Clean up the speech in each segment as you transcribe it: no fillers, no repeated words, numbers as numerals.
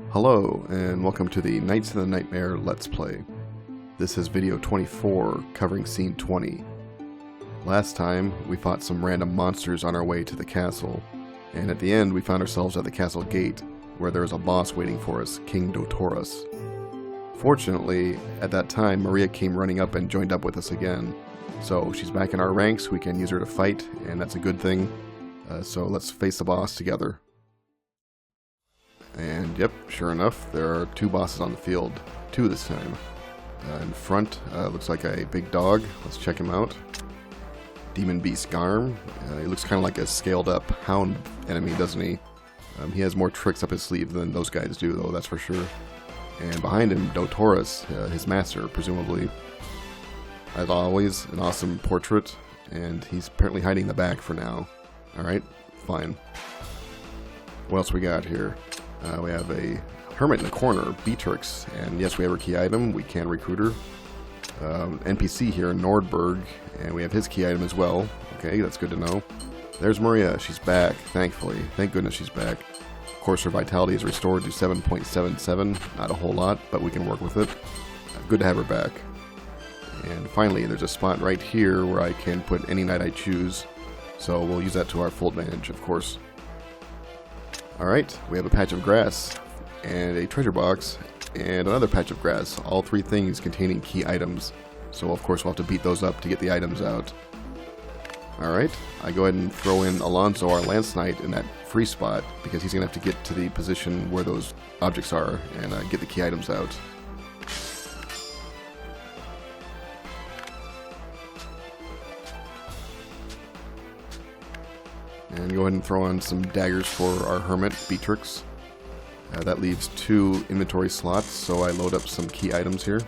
Hello, and welcome to the Knights of the Nightmare Let's Play. This is video 24, covering scene 20. Last time, we fought some random monsters on our way to the castle, and at the end we found ourselves at the castle gate, where there was a boss waiting for us, King Dotaurus. Fortunately, at that time, Maria came running up and joined up with us again. So she's back in our ranks, we can use her to fight, and that's a good thing. So let's face the boss together. And yep, sure enough, there are two bosses on the field. Two this time. In front, looks like a big dog. Let's check him out. Demon Beast Garm. He looks kind of like a scaled up hound enemy, doesn't he? He has more tricks up his sleeve than those guys do, though, that's for sure. And behind him, Dotaurus, his master, presumably. As always, an awesome portrait, and he's apparently hiding in the back for now. Alright, fine. What else we got here? We have a hermit in the corner, Beatrix, and yes, we have her key item. We can recruit her. NPC here, Nordberg, and we have his key item as well. Okay, that's good to know. There's Maria. She's back, thankfully. Thank goodness she's back. Of course, her vitality is restored to 7.77. Not a whole lot, but we can work with it. Good to have her back. And finally, there's a spot right here where I can put any knight I choose. So we'll use that to our full advantage, of course. Alright, we have a patch of grass, and a treasure box, and another patch of grass. All three things containing key items. So of course we'll have to beat those up to get the items out. Alright, I go ahead and throw in Alonso, our Lance Knight, in that free spot, because he's going to have to get to the position where those objects are, and get the key items out. And go ahead and throw on some daggers for our hermit, Beatrix. That leaves 2 inventory slots, so I load up some key items here.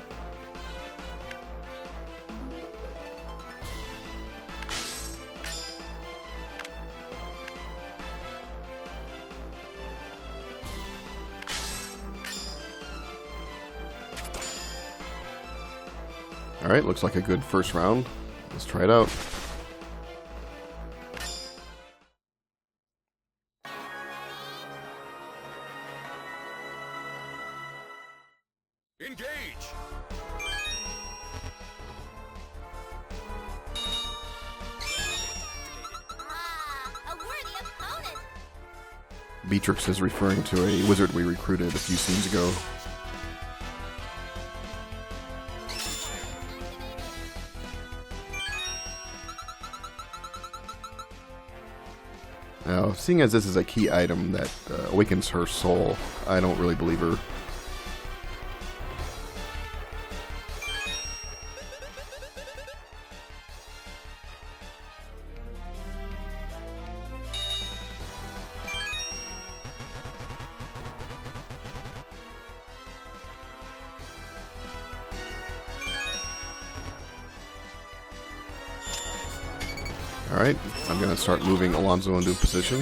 Alright, looks like a good first round. Let's try it out. Engage! A worthy opponent! Beatrix is referring to a wizard we recruited a few scenes ago. Now, seeing as this is a key item that awakens her soul, I don't really believe her. Alright, I'm going to start moving Alonso into position.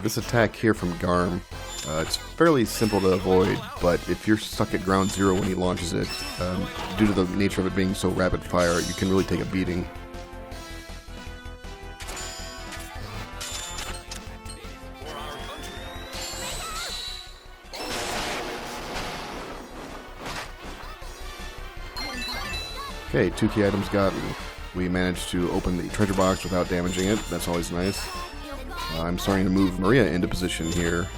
This attack here from Garm, it's fairly simple to avoid, but if you're stuck at ground zero when he launches it, due to the nature of it being so rapid fire, you can really take a beating. Okay, 2 key items gotten. We managed to open the treasure box without damaging it. That's always nice. I'm starting to move Maria into position here.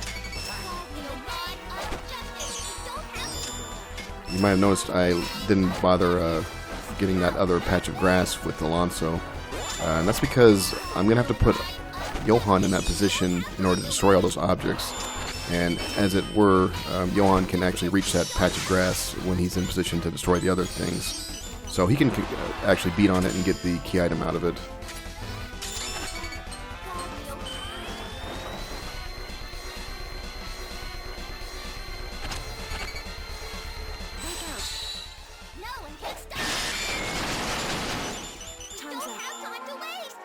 You might have noticed I didn't bother getting that other patch of grass with Alonso. And that's because I'm going to have to put Johann in that position in order to destroy all those objects. And as it were, Johann can actually reach that patch of grass when he's in position to destroy the other things. So he can actually beat on it and get the key item out of it. No one can stop! Don't have time to waste!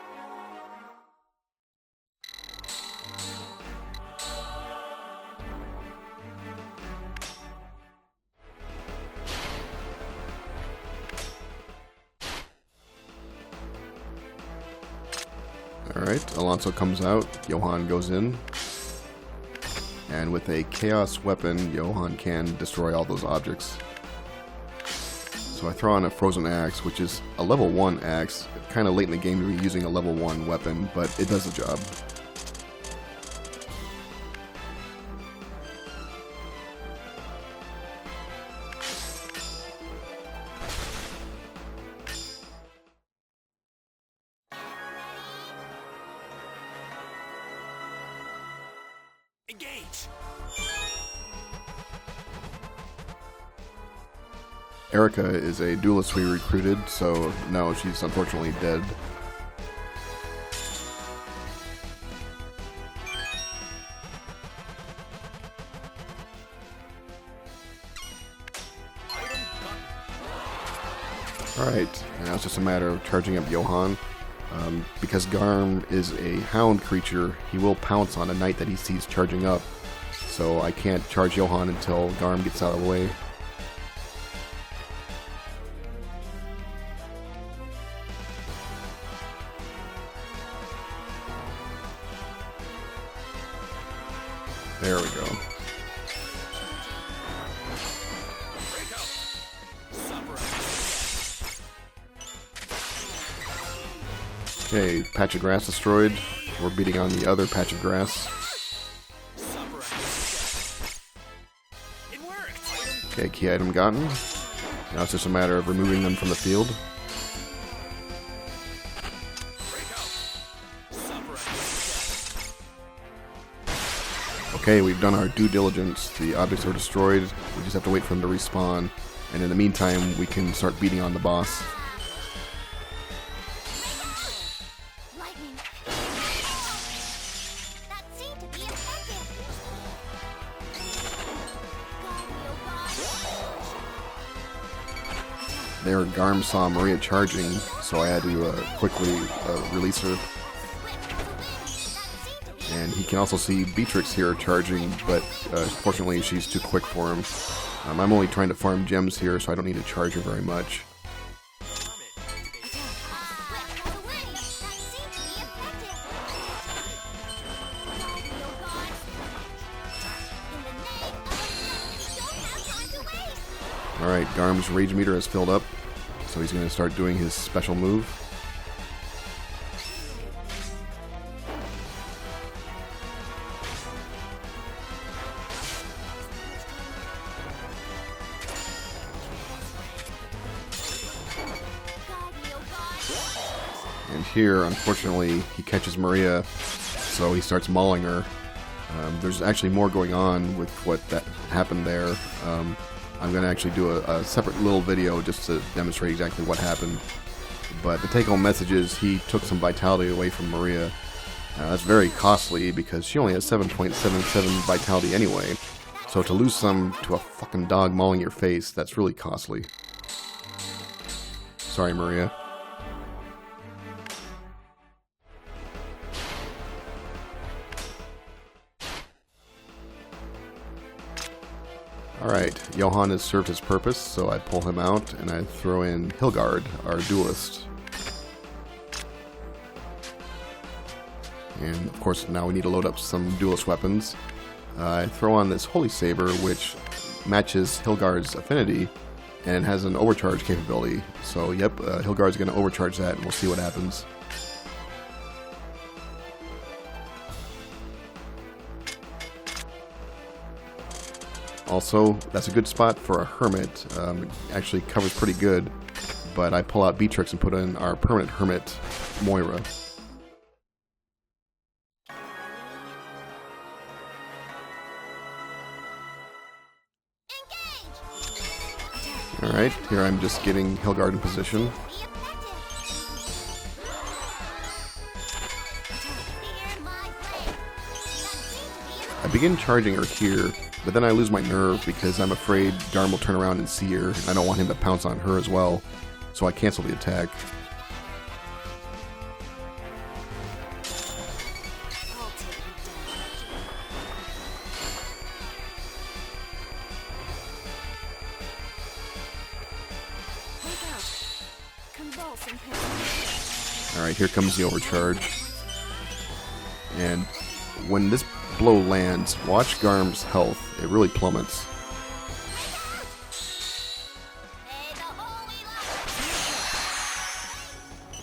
Alright, Alonso comes out, Johann goes in. And with a chaos weapon, Johann can destroy all those objects. So I throw on a frozen axe, which is a level 1 axe. Kind of late in the game to be using a level 1 weapon, but it does the job. Engage! Erica is a duelist we recruited, so no, she's unfortunately dead. Alright, now it's just a matter of charging up Johann. Because Garm is a hound creature, he will pounce on a knight that he sees charging up. So I can't charge Johann until Garm gets out of the way. There we go. Okay, patch of grass destroyed. We're beating on the other patch of grass. Okay, key item gotten. Now it's just a matter of removing them from the field. Okay, we've done our due diligence. The objects are destroyed. We just have to wait for them to respawn. And in the meantime, we can start beating on the boss. Lightning. That seemed to be effective. There, Garm saw Maria charging, so I had to quickly release her. And he can also see Beatrix here charging, but fortunately she's too quick for him. I'm only trying to farm gems here, so I don't need to charge her very much. Alright, Garm's rage meter has filled up, so he's going to start doing his special move. And here, unfortunately, he catches Maria, so he starts mauling her. There's actually more going on with what that happened there. I'm going to actually do a separate little video just to demonstrate exactly what happened. But the take-home message is he took some vitality away from Maria. That's very costly because she only has 7.77 vitality anyway. So to lose some to a fucking dog mauling your face, that's really costly. Sorry, Maria. Alright, Johann has served his purpose, so I pull him out and I throw in Hilgard, our duelist. And of course now we need to load up some duelist weapons. I throw on this Holy Saber, which matches Hilgard's affinity and has an overcharge capability. So yep, Hilgard's going to overcharge that and we'll see what happens. Also, that's a good spot for a Hermit. It actually covers pretty good, but I pull out Beatrix and put in our permanent Hermit, Moira. Alright, here I'm just getting Hilgard in position. I begin charging her here, but then I lose my nerve because I'm afraid Garm will turn around and see her, and I don't want him to pounce on her as well, so I cancel the attack. Alright, here comes the overcharge. And when this blow lands, watch Garm's health. It really plummets.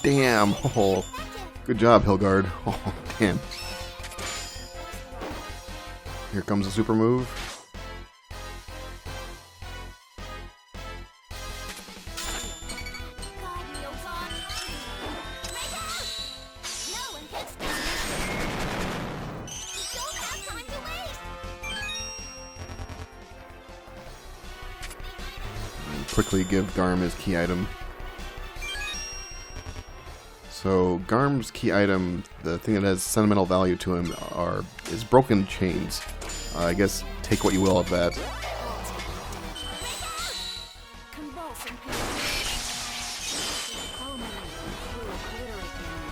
Damn! Oh, good job, Hilgard. Oh, damn. Here comes the super move. And quickly give Garm his key item. So Garm's key item, the thing that has sentimental value to him, is broken chains. I guess take what you will of that.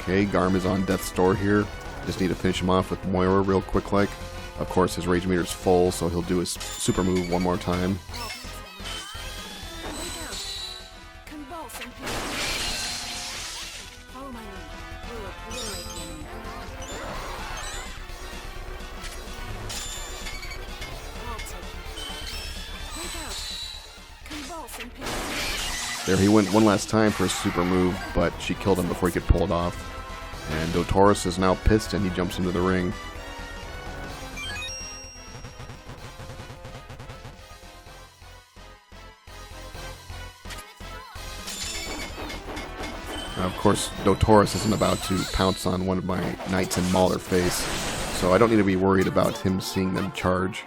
Okay, Garm is on death's door here. Just need to finish him off with Moira real quick like. Of course his rage meter's full, so he'll do his super move one more time. There he went one last time for a super move, but she killed him before he could pull it off. And Dotaurus is now pissed and he jumps into the ring. Now, of course, Dotaurus isn't about to pounce on one of my knights and maul their face, so I don't need to be worried about him seeing them charge.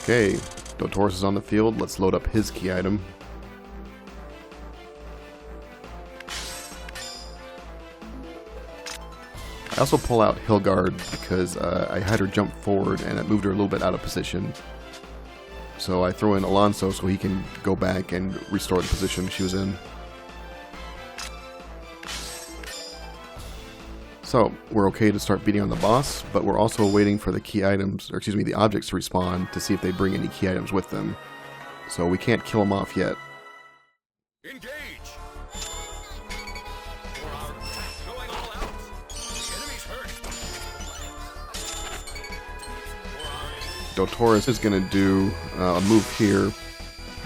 Okay, Dotaurus is on the field. Let's load up his key item. I also pull out Hilgard because I had her jump forward and it moved her a little bit out of position. So I throw in Alonso so he can go back and restore the position she was in. So we're okay to start beating on the boss, but we're also waiting for the key items, or excuse me, the objects to respawn to see if they bring any key items with them. So we can't kill them off yet. Engage! Going all out. The enemy's hurt. Dotaurus is going to do a move here.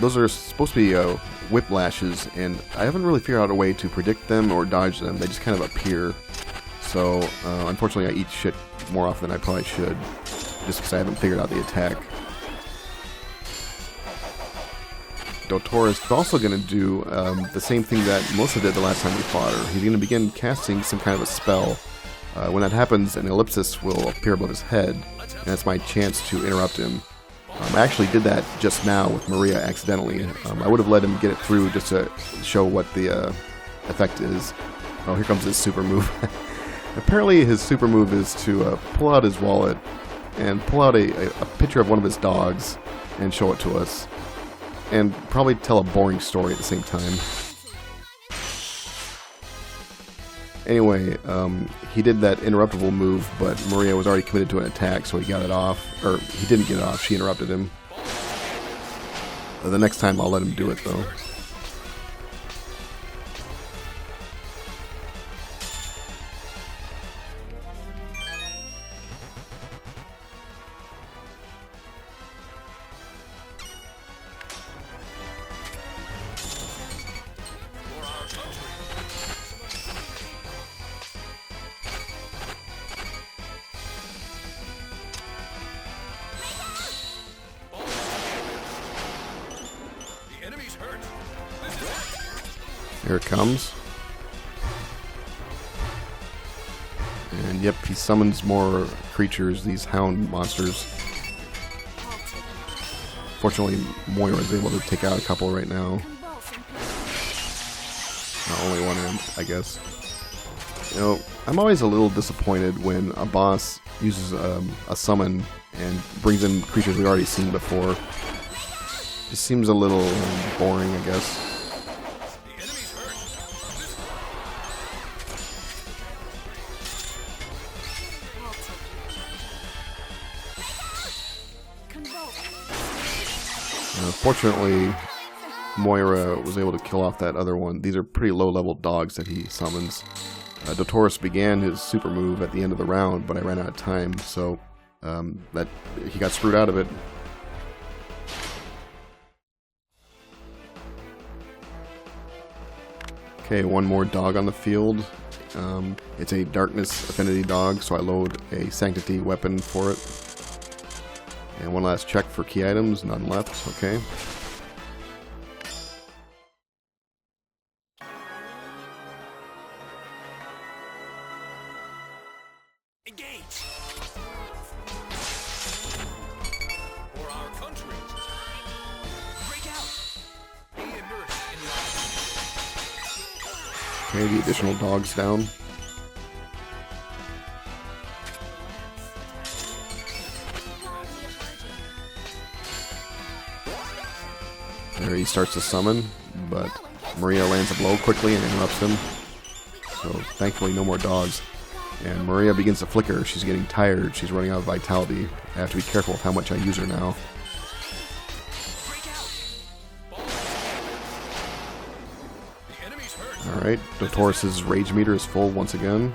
Those are supposed to be whiplashes, and I haven't really figured out a way to predict them or dodge them. They just kind of appear. So, unfortunately, I eat shit more often than I probably should, just because I haven't figured out the attack. Dotaurus is also going to do the same thing that Melissa did the last time we fought her. He's going to begin casting some kind of a spell. When that happens, an ellipsis will appear above his head, and that's my chance to interrupt him. I actually did that just now with Maria accidentally. I would have let him get it through just to show what the effect is. Oh, here comes his super move. Apparently his super move is to pull out his wallet and pull out a picture of one of his dogs and show it to us. And probably tell a boring story at the same time. Anyway, he did that interruptible move, but Maria was already committed to an attack, so he got it off. Or, he didn't get it off, she interrupted him. The next time I'll let him do it, though. Here it comes. And yep, he summons more creatures, these hound monsters. Fortunately, Moira is able to take out a couple right now. Not only one end, I guess. You know, I'm always a little disappointed when a boss uses a summon and brings in creatures we've already seen before. Just seems a little boring, I guess. Fortunately, Moira was able to kill off that other one. These are pretty low-level dogs that he summons. Dotaurus began his super move at the end of the round, but I ran out of time, so that he got screwed out of it. Okay, one more dog on the field. It's a Darkness Affinity dog, so I load a Sanctity weapon for it. And one last check for key items, none left, okay. Engage! For our country! Break out! Be immersed in life. Okay, the additional dog's down. There he starts to summon, but Maria lands a blow quickly and interrupts him. So thankfully no more dogs. And Maria begins to flicker. She's getting tired. She's running out of vitality. I have to be careful with how much I use her now. The enemy's hurt. Alright, Dotaurus' rage meter is full once again.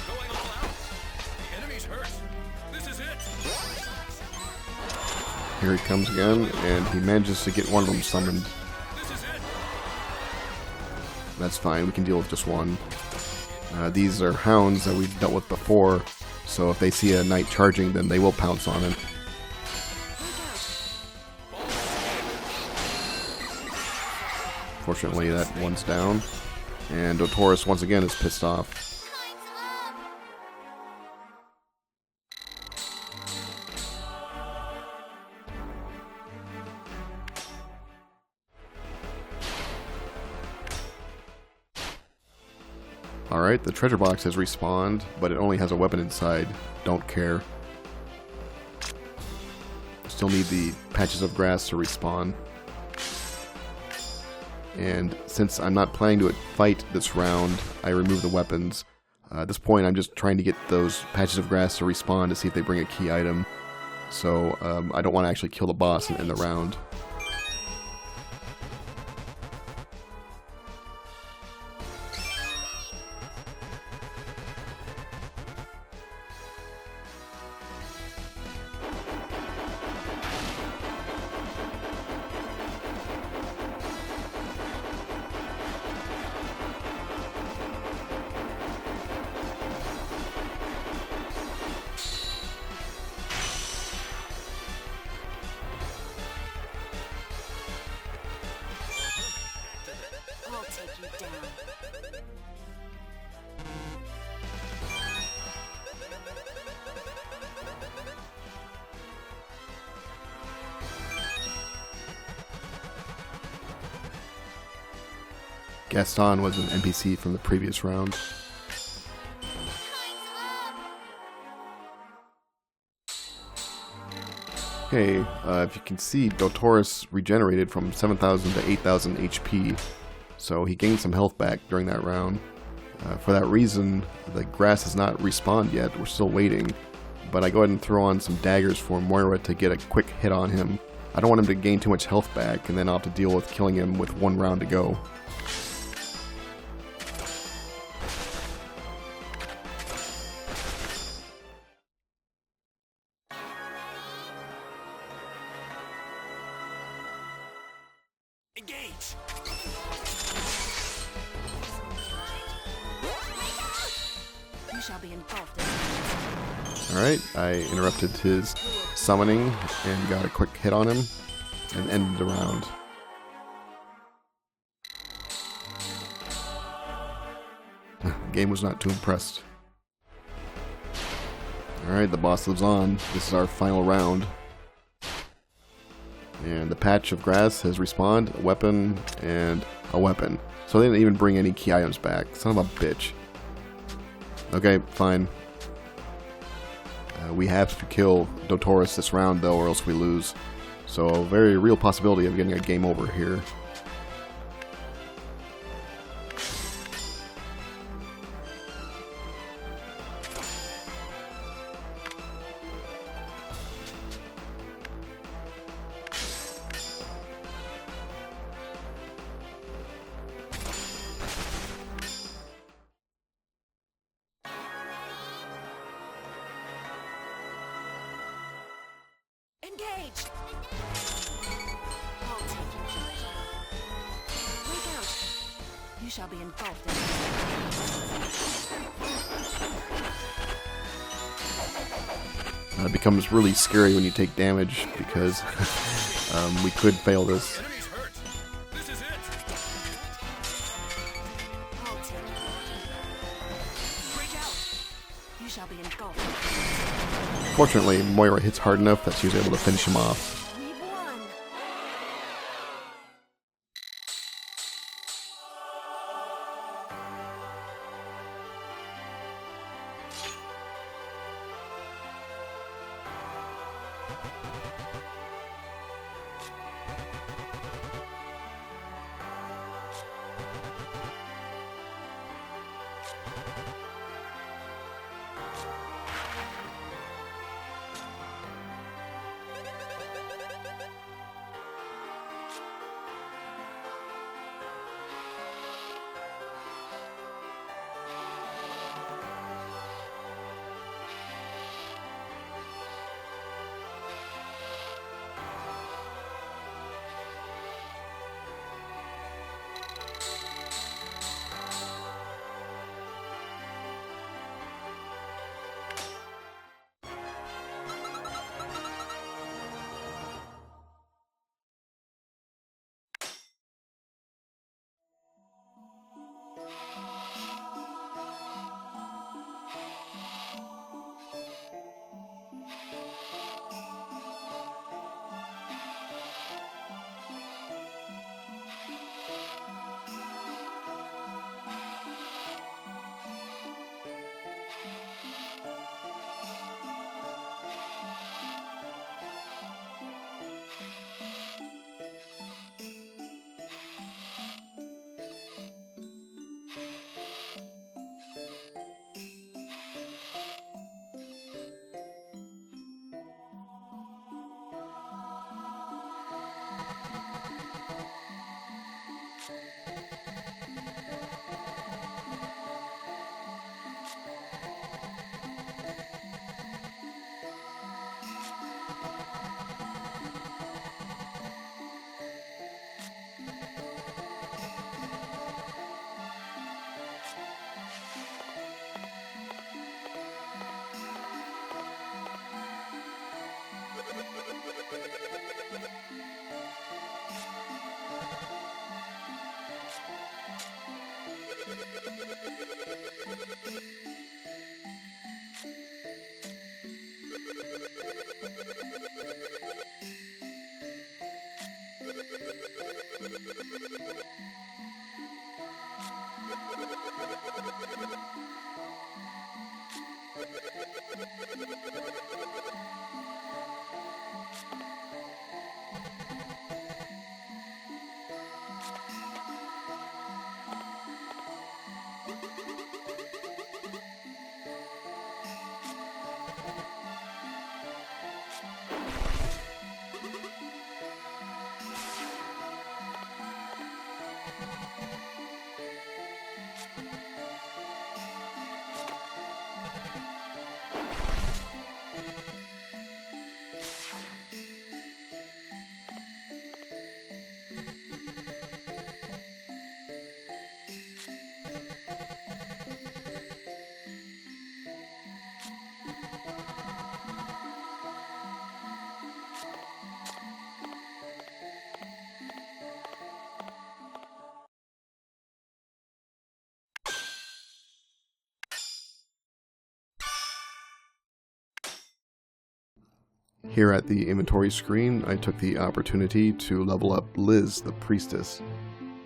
Going all out. The enemy's hurt. This is it. Here he comes again, and he manages to get one of them summoned. This is it. That's fine, we can deal with just one. These are hounds that we've dealt with before, so if they see a knight charging, then they will pounce on it. Fortunately, that one's down. And Dotaurus once again is pissed off. Alright, the treasure box has respawned, but it only has a weapon inside. Don't care. Still need the patches of grass to respawn. And since I'm not planning to fight this round, I remove the weapons. At this point, I'm just trying to get those patches of grass to respawn to see if they bring a key item. So I don't want to actually kill the boss in the round. I'll take you down. Gaston was an NPC from the previous round. Okay, if you can see, Dotaurus regenerated from 7,000 to 8,000 HP, so he gained some health back during that round. For that reason, the grass has not respawned yet, we're still waiting, but I go ahead and throw on some daggers for Moira to get a quick hit on him. I don't want him to gain too much health back, and then I'll have to deal with killing him with one round to go. Engage! You shall be engulfed in Alright, I interrupted his summoning and got a quick hit on him and ended the round. The game was not too impressed. Alright, the boss lives on. This is our final round. And the patch of grass has respawned, a weapon, and a weapon. So they didn't even bring any key items back. Son of a bitch. Okay, fine. We have to kill Dotaurus this round, though, or else we lose. So, a very real possibility of getting a game over here. Engage! I'll take you down. Break out. You shall be engulfed in It becomes really scary when you take damage because we could fail this. Enemy's hurt. This is it. I'll take you. Break out. You shall be engulfed. Fortunately, Moira hits hard enough that she was able to finish him off. We've won. Here at the inventory screen, I took the opportunity to level up Liz, the priestess.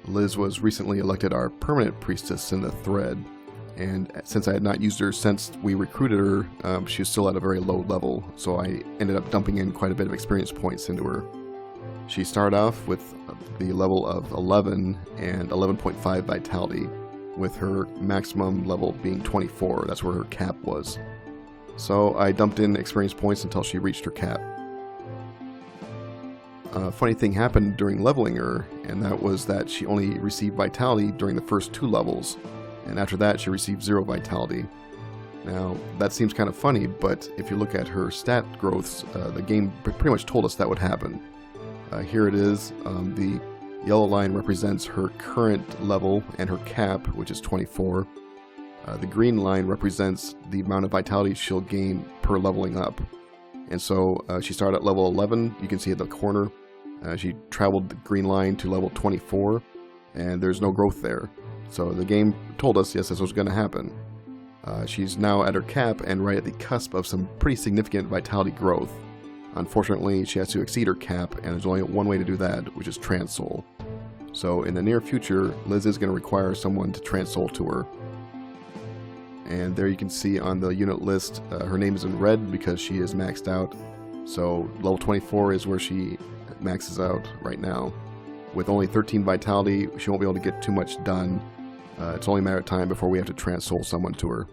Liz was recently elected our permanent priestess in the thread, and since I had not used her since we recruited her, she was still at a very low level, so I ended up dumping in quite a bit of experience points into her. She started off with the level of 11 and 11.5 vitality, with her maximum level being 24. That's where her cap was. So I dumped in experience points until she reached her cap. A funny thing happened during leveling her, and that was that she only received vitality during the first 2 levels, and after that she received 0 vitality. Now, that seems kind of funny, but if you look at her stat growths, the game pretty much told us that would happen. Here it is. The yellow line represents her current level and her cap, which is 24. The green line represents the amount of vitality she'll gain per leveling up. And so she started at level 11, you can see at the corner. She traveled the green line to level 24, and there's no growth there. So the game told us, yes, this was going to happen. She's now at her cap and right at the cusp of some pretty significant vitality growth. Unfortunately, she has to exceed her cap, and there's only one way to do that, which is Transsoul. So in the near future, Liz is going to require someone to Transsoul to her. And there you can see on the unit list, her name is in red because she is maxed out. So level 24 is where she maxes out right now. With only 13 vitality, she won't be able to get too much done. It's only a matter of time before we have to Transsoul someone to her.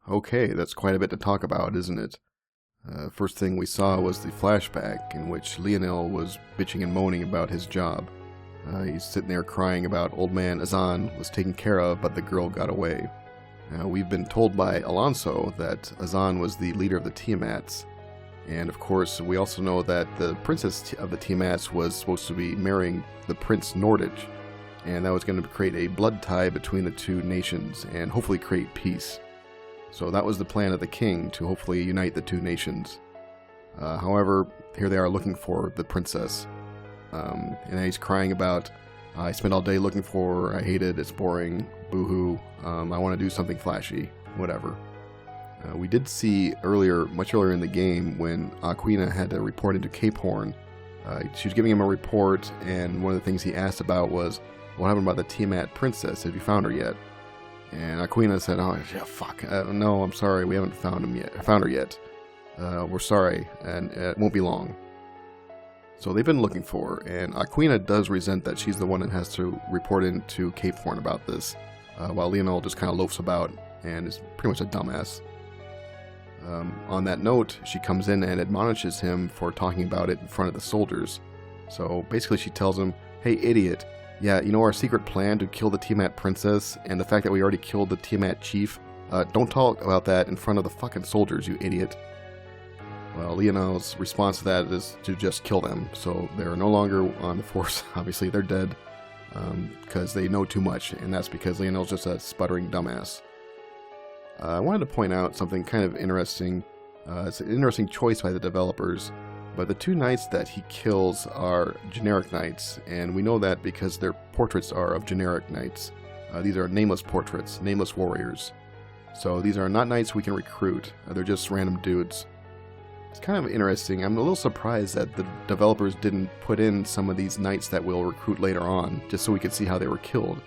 Okay, that's quite a bit to talk about, isn't it? First thing we saw was the flashback in which Lionel was bitching and moaning about his job. He's sitting there crying about old man Azan was taken care of, but the girl got away. We've been told by Alonso that Azan was the leader of the Tiamats, and of course we also know that the princess of the Tiamats was supposed to be marrying the Prince Nordich, and that was going to create a blood tie between the two nations and hopefully create peace. So that was the plan of the king, to hopefully unite the two nations. However, here they are looking for the princess. And he's crying about, I spent all day looking for her, I hate it, it's boring, boo-hoo, I want to do something flashy, whatever. We did see much earlier in the game, when Aquina had to report into Cape Horn. She was giving him a report, and one of the things he asked about was, what happened about the Tiamat princess? Have you found her yet? And Aquina said, oh, yeah, fuck, no, I'm sorry, we haven't found her yet. We're sorry, and it won't be long. So they've been looking for her, and Aquina does resent that she's the one that has to report into Cape Horn about this, while Lionel just kind of loafs about and is pretty much a dumbass. On that note, she comes in and admonishes him for talking about it in front of the soldiers. So basically she tells him, hey idiot, yeah, you know our secret plan to kill the Tiamat princess, and the fact that we already killed the Tiamat chief? Don't talk about that in front of the fucking soldiers, you idiot. Well, Lionel's response to that is to just kill them, so they're no longer on the force. Obviously, they're dead, because they know too much, and that's because Lionel's just a sputtering dumbass. I wanted to point out something kind of interesting. It's an interesting choice by the developers, but the two knights that he kills are generic knights, and we know that because their portraits are of generic knights. These are nameless portraits, nameless warriors. So these are not knights we can recruit, they're just random dudes. It's kind of interesting. I'm a little surprised that the developers didn't put in some of these knights that we'll recruit later on, just so we could see how they were killed.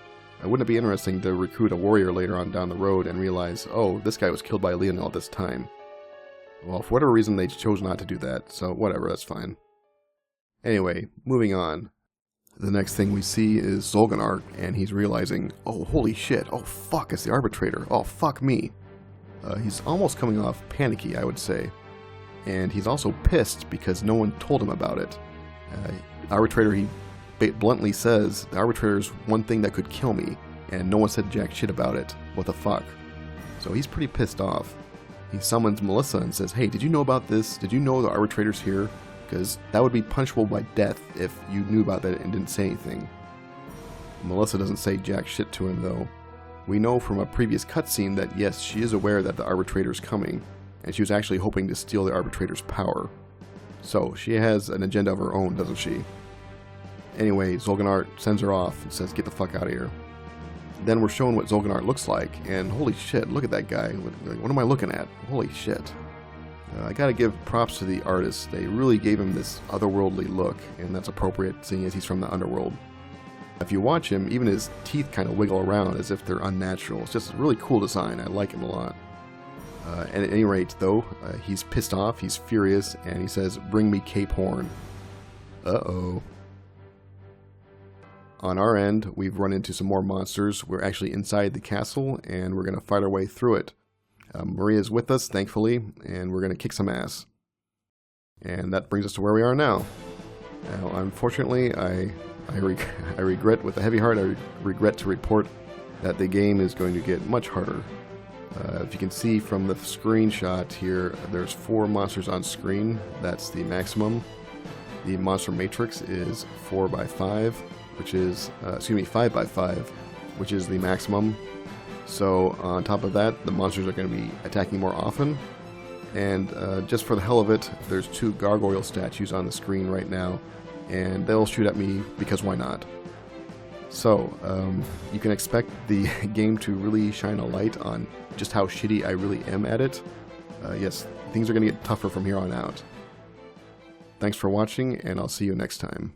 Wouldn't it be interesting to recruit a warrior later on down the road and realize, oh, this guy was killed by Lionel at this time? Well, for whatever reason, they chose not to do that, so whatever, that's fine. Anyway, moving on. The next thing we see is Zul'Gurant, and he's realizing, oh, holy shit, oh fuck, it's the Arbitrator, oh fuck me. He's almost coming off panicky, I would say. And he's also pissed because no one told him about it. Arbitrator, he bluntly says, the Arbitrator's one thing that could kill me, and no one said jack shit about it. What the fuck? So he's pretty pissed off. He summons Melissa and says, hey, did you know about this? Did you know the Arbitrator's here? Because that would be punishable by death if you knew about that and didn't say anything. Melissa doesn't say jack shit to him, though. We know from a previous cutscene that yes, she is aware that the Arbitrator's coming, and she was actually hoping to steal the Arbitrator's power. So, she has an agenda of her own, doesn't she? Anyway, Zul'Gurant sends her off and says, get the fuck out of here. Then we're shown what Zul'Gurant looks like, and holy shit, look at that guy. What am I looking at? Holy shit. I gotta give props to the artists. They really gave him this otherworldly look, and that's appropriate seeing as he's from the underworld. If you watch him, even his teeth kind of wiggle around as if they're unnatural. It's just a really cool design. I like him a lot. And at any rate, though, he's pissed off, he's furious, and he says, bring me Cape Horn. Uh-oh. On our end, we've run into some more monsters. We're actually inside the castle, and we're going to fight our way through it. Maria's with us, thankfully, and we're going to kick some ass. And that brings us to where we are now. Now, unfortunately, I regret, with a heavy heart, I regret to report that the game is going to get much harder. If you can see from the screenshot here, there's 4 monsters on screen. That's the maximum. The monster matrix is 4x5, which is, 5x5, which is the maximum. So on top of that, the monsters are going to be attacking more often. And just for the hell of it, there's 2 gargoyle statues on the screen right now, and they'll shoot at me because why not? So, you can expect the game to really shine a light on just how shitty I really am at it. Yes, things are going to get tougher from here on out. Thanks for watching, and I'll see you next time.